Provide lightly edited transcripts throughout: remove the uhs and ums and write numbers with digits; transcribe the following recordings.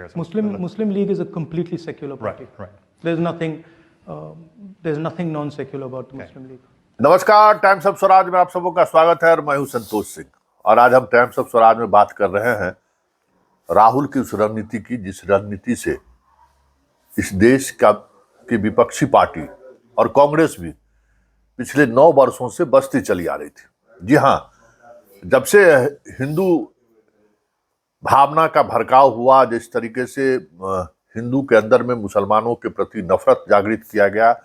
Muslim League is a completely secular party. Right. There's nothing non-secular about the Muslim League. नमस्कार, times of Swaraj में आप सबों का स्वागत है और मैं हूं संतोष सिंह। और आज हम टाइम्स ऑफ स्वराज में बात कर रहे हैं राहुल की उस रणनीति की जिस रणनीति से इस देश की विपक्षी पार्टी और कांग्रेस भी पिछले 9 वर्षों से बसती चली आ रही थी। जी हां, जब से हिंदू भावना का भड़काव हुआ, जिस तरीके से हिंदू के अंदर में मुसलमानों के प्रति नफरत जागृत किया गया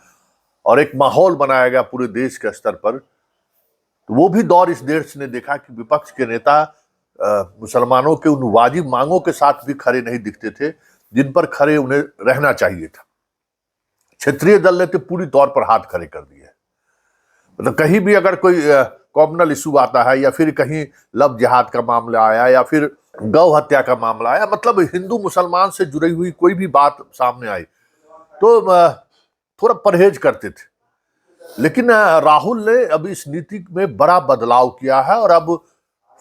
और एक माहौल बनाया गया पूरे देश के स्तर पर, तो वो भी दौर इस देश ने देखा कि विपक्ष के नेता मुसलमानों के उन वाजिब मांगों के साथ भी खड़े नहीं दिखते थे जिन पर खड़े उन्हें रहना चाहिए था। क्षेत्रीय दल ने तो पूरी तौर पर हाथ खड़े कर दिए। मतलब कहीं भी अगर कोई कॉमनल इशू आता है या फिर कहीं लव जिहाद का मामला आया या फिर गौ हत्या का मामला आया, मतलब हिंदू मुसलमान से जुड़ी हुई कोई भी बात सामने आई तो थोड़ा परहेज करते थे। लेकिन राहुल ने अब इस नीति में बड़ा बदलाव किया है और अब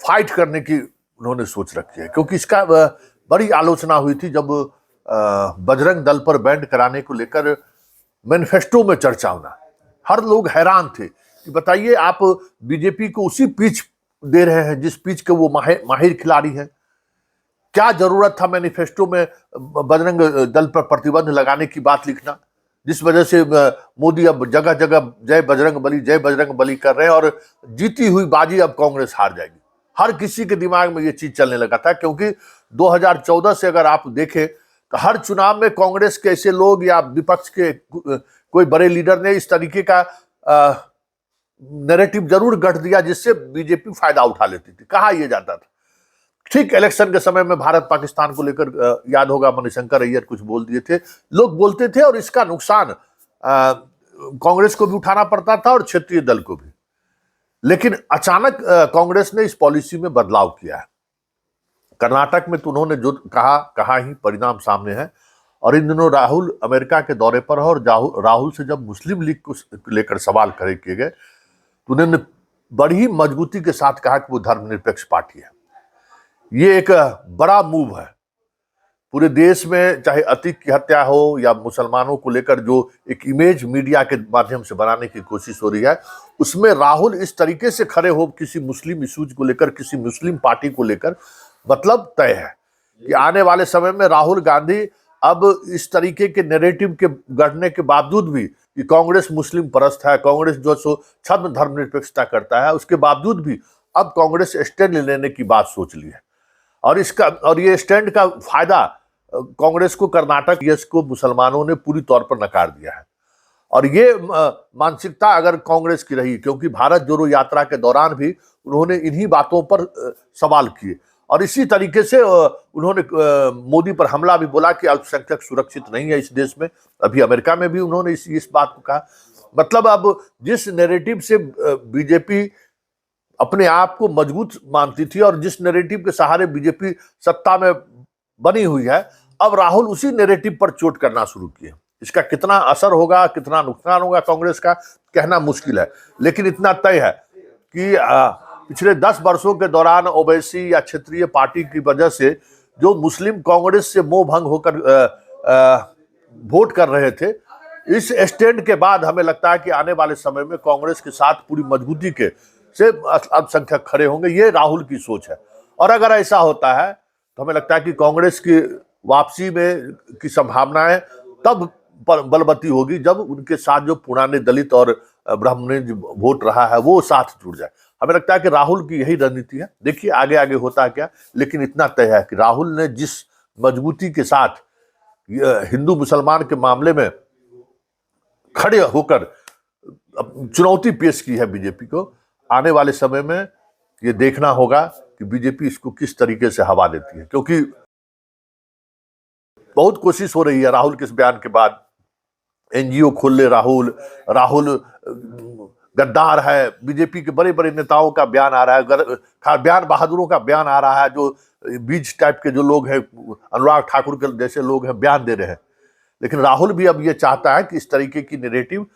फाइट करने की उन्होंने सोच रखी है, क्योंकि इसका बड़ी आलोचना हुई थी जब बजरंग दल पर बैंड कराने को लेकर मैनिफेस्टो में चर्चा होना। हर लोग हैरान थे कि बताइए, आप बीजेपी को उसी पिच दे रहे हैं जिस पिच के वो माहिर खिलाड़ी हैं। क्या जरूरत था मैनिफेस्टो में बजरंग दल पर प्रतिबंध लगाने की बात लिखना, जिस वजह से मोदी अब जगह जगह जय बजरंग बली कर रहे हैं और जीती हुई बाजी अब कांग्रेस हार जाएगी। हर किसी के दिमाग में ये चीज चलने लगा था, क्योंकि 2014 से अगर आप देखें तो हर चुनाव में कांग्रेस के ऐसे लोग या विपक्ष के कोई बड़े लीडर ने इस तरीके का नैरेटिव जरूर गढ़ दिया जिससे बीजेपी फायदा उठा लेती थी। कहा यह जाता था, ठीक इलेक्शन के समय में भारत पाकिस्तान को लेकर याद होगा मणिशंकर अय्यर कुछ बोल दिए थे, लोग बोलते थे और इसका नुकसान कांग्रेस को भी उठाना पड़ता था और क्षेत्रीय दल को भी। लेकिन अचानक कांग्रेस ने इस पॉलिसी में बदलाव किया है। कर्नाटक में तो उन्होंने जो कहा ही परिणाम सामने है। और इन दिनों राहुल अमेरिका के दौरे पर है और राहुल से जब मुस्लिम लीग को लेकर सवाल खड़े किए गए तो उन्होंने बड़ी ही मजबूती के साथ कहा कि वो धर्मनिरपेक्ष पार्टी है। ये एक बड़ा मूव है पूरे देश में, चाहे अतीक की हत्या हो या मुसलमानों को लेकर जो एक इमेज मीडिया के माध्यम से बनाने की कोशिश हो रही है, उसमें राहुल इस तरीके से खड़े हो किसी मुस्लिम इशूज को लेकर, किसी मुस्लिम पार्टी को लेकर, मतलब तय है कि आने वाले समय में राहुल गांधी अब इस तरीके के नैरेटिव के गढ़ने के बावजूद भी कि कांग्रेस मुस्लिम परस्त है, कांग्रेस जो सो छद्म धर्मनिरपेक्षता करता है, उसके बावजूद भी अब कांग्रेस स्टैंड लेने की बात सोच ली है। और ये स्टैंड का फायदा कांग्रेस को कर्नाटक को मुसलमानों ने पूरी तौर पर नकार दिया है। और ये मानसिकता अगर कांग्रेस की रही, क्योंकि भारत जोड़ो यात्रा के दौरान भी उन्होंने इन्हीं बातों पर सवाल किए और इसी तरीके से उन्होंने मोदी पर हमला भी बोला कि अल्पसंख्यक सुरक्षित नहीं है इस देश में। अभी अमेरिका में भी उन्होंने इस बात को कहा। मतलब अब जिस नैरेटिव से बीजेपी अपने आप को मजबूत मानती थी और जिस नैरेटिव के सहारे बीजेपी सत्ता में बनी हुई है, अब राहुल उसी नैरेटिव पर चोट करना शुरू किए। इसका कितना असर होगा, कितना नुकसान होगा कांग्रेस का, कहना मुश्किल है। लेकिन इतना तय है कि पिछले 10 वर्षों के दौरान ओवैसी या क्षेत्रीय पार्टी की वजह से जो मुस्लिम कांग्रेस से मोह भंग होकर वोट कर रहे थे, इस स्टैंड के बाद हमें लगता है कि आने वाले समय में कांग्रेस के साथ पूरी मजबूती के से अल्पसंख्यक खड़े होंगे। ये राहुल की सोच है। और अगर ऐसा होता है तो हमें लगता है कि कांग्रेस की वापसी में की संभावनाएं तब बलवती होगी जब उनके साथ जो पुराने दलित और ब्राह्मण वोट रहा है वो साथ जुड़ जाए। हमें लगता है कि राहुल की यही रणनीति है। देखिए आगे आगे होता है क्या, लेकिन इतना तय है कि राहुल ने जिस मजबूती के साथ हिंदू मुसलमान के मामले में खड़े होकर चुनौती पेश की है बीजेपी को, आने वाले समय में ये देखना होगा कि बीजेपी इसको किस तरीके से हवा देती है। क्योंकि बहुत कोशिश हो रही है राहुल के इस बयान के बाद, एनजीओ खोल ले राहुल गद्दार है, बीजेपी के बड़े बड़े नेताओं का बयान आ रहा है, बयान बहादुरों का बयान आ रहा है, जो बीज टाइप के जो लोग हैं, अनुराग ठाकुर के जैसे लोग हैं, बयान दे रहे हैं। लेकिन राहुल भी अब ये चाहता है कि इस तरीके की नैरेटिव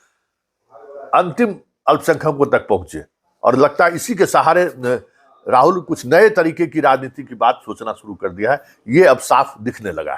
अंतिम अल्पसंख्यकों तक पहुंचे और लगता है इसी के सहारे राहुल कुछ नए तरीके की राजनीति की बात सोचना शुरू कर दिया है। ये अब साफ दिखने लगा है।